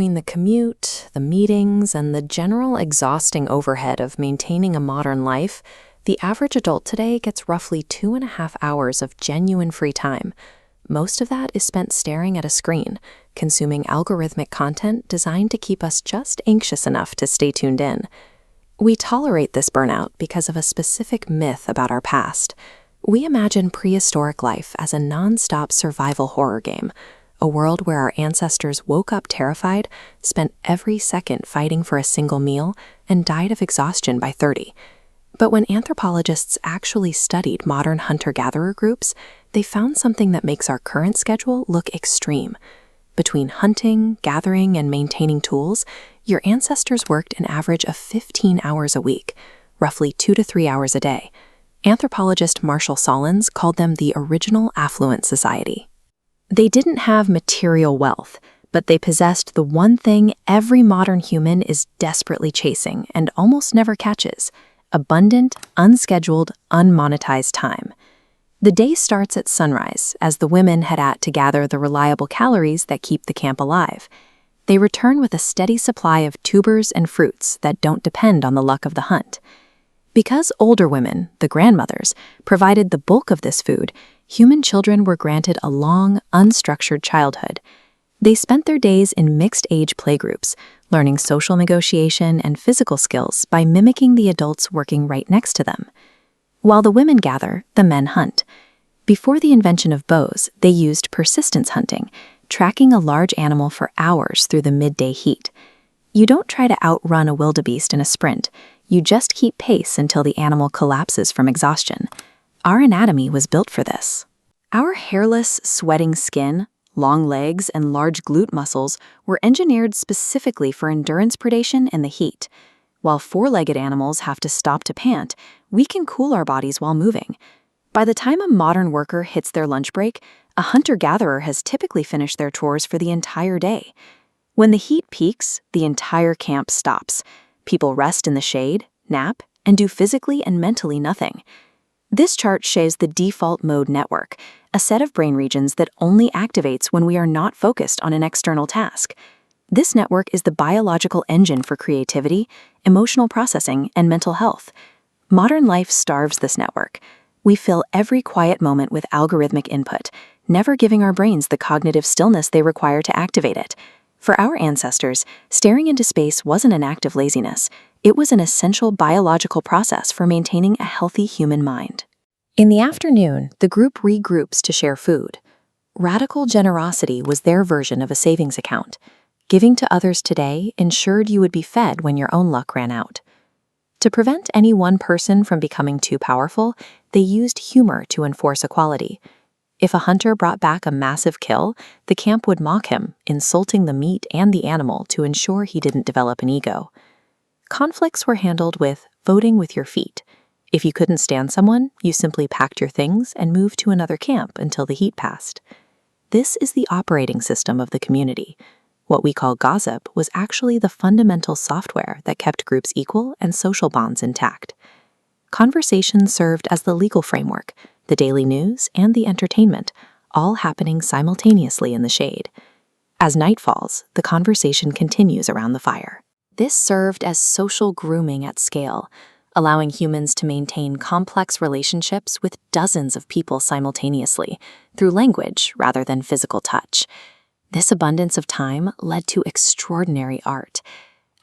between the commute, the meetings, and the general exhausting overhead of maintaining a modern life, the average adult today gets roughly 2.5 hours of genuine free time. Most of that is spent staring at a screen, consuming algorithmic content designed to keep us just anxious enough to stay tuned in. We tolerate this burnout because of a specific myth about our past. We imagine prehistoric life as a non-stop survival horror game, a world where our ancestors woke up terrified, spent every second fighting for a single meal, and died of exhaustion by 30. But when anthropologists actually studied modern hunter-gatherer groups, they found something that makes our current schedule look extreme. Between hunting, gathering, and maintaining tools, your ancestors worked an average of 15 hours a week, roughly 2 to 3 hours a day. Anthropologist Marshall Solins called them the original affluent society. They didn't have material wealth, but they possessed the one thing every modern human is desperately chasing and almost never catches: abundant, unscheduled, unmonetized time. The day starts at sunrise as the women head out to gather the reliable calories that keep the camp alive. They return with a steady supply of tubers and fruits that don't depend on the luck of the hunt. Because older women, the grandmothers, provided the bulk of this food, human children were granted a long, unstructured childhood. They spent their days in mixed-age playgroups, learning social negotiation and physical skills by mimicking the adults working right next to them. While the women gather, the men hunt. Before the invention of bows, they used persistence hunting, tracking a large animal for hours through the midday heat. You don't try to outrun a wildebeest in a sprint. You just keep pace until the animal collapses from exhaustion. Our anatomy was built for this. Our hairless, sweating skin, long legs, and large glute muscles were engineered specifically for endurance predation in the heat. While four-legged animals have to stop to pant, we can cool our bodies while moving. By the time a modern worker hits their lunch break, a hunter-gatherer has typically finished their chores for the entire day. When the heat peaks, the entire camp stops. People rest in the shade, nap, and do physically and mentally nothing. This chart shows the default mode network, a set of brain regions that only activates when we are not focused on an external task. This network is the biological engine for creativity, emotional processing, and mental health. Modern life starves this network. We fill every quiet moment with algorithmic input, never giving our brains the cognitive stillness they require to activate it. For our ancestors, staring into space wasn't an act of laziness. It was an essential biological process for maintaining a healthy human mind. In the afternoon, the group regroups to share food. Radical generosity was their version of a savings account. Giving to others today ensured you would be fed when your own luck ran out. To prevent any one person from becoming too powerful, they used humor to enforce equality. If a hunter brought back a massive kill, the camp would mock him, insulting the meat and the animal to ensure he didn't develop an ego. Conflicts were handled with voting with your feet. If you couldn't stand someone, you simply packed your things and moved to another camp until the heat passed. This is the operating system of the community. What we call gossip was actually the fundamental software that kept groups equal and social bonds intact. Conversation served as the legal framework, the daily news, and the entertainment, all happening simultaneously in the shade. As night falls, the conversation continues around the fire. This served as social grooming at scale, allowing humans to maintain complex relationships with dozens of people simultaneously, through language rather than physical touch. This abundance of time led to extraordinary art.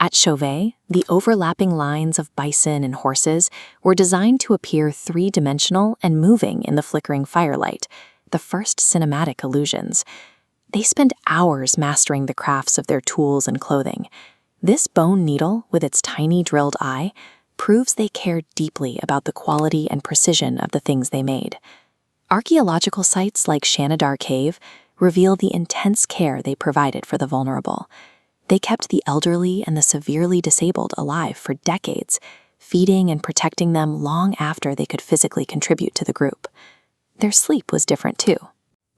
At Chauvet, the overlapping lines of bison and horses were designed to appear three-dimensional and moving in the flickering firelight, the first cinematic illusions. They spent hours mastering the crafts of their tools and clothing. This bone needle, with its tiny drilled eye, proves they cared deeply about the quality and precision of the things they made. Archaeological sites like Shanidar Cave reveal the intense care they provided for the vulnerable. They kept the elderly and the severely disabled alive for decades, feeding and protecting them long after they could physically contribute to the group. Their sleep was different too.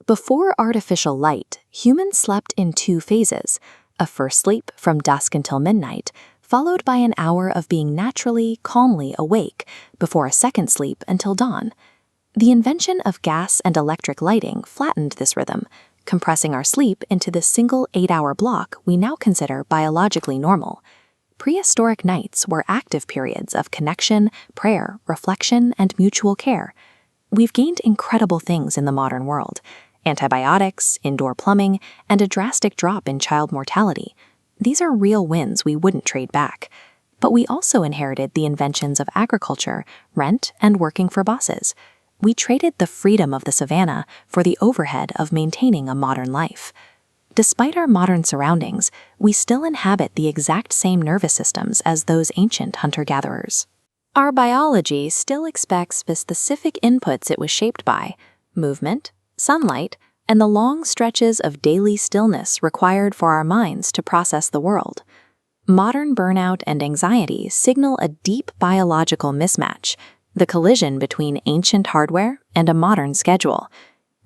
Before artificial light, humans slept in 2 phases: a first sleep from dusk until midnight, followed by an hour of being naturally, calmly awake before a second sleep until dawn. The invention of gas and electric lighting flattened this rhythm, compressing our sleep into the single 8-hour block we now consider biologically normal. Prehistoric nights were active periods of connection, prayer, reflection, and mutual care. We've gained incredible things in the modern world: antibiotics, indoor plumbing, and a drastic drop in child mortality. These are real wins we wouldn't trade back. But we also inherited the inventions of agriculture, rent, and working for bosses. We traded the freedom of the savannah for the overhead of maintaining a modern life. Despite our modern surroundings, we still inhabit the exact same nervous systems as those ancient hunter-gatherers. Our biology still expects the specific inputs it was shaped by: movement, sunlight, and the long stretches of daily stillness required for our minds to process the world. Modern burnout and anxiety signal a deep biological mismatch, the collision between ancient hardware and a modern schedule.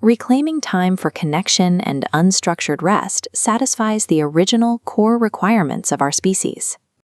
Reclaiming time for connection and unstructured rest satisfies the original core requirements of our species.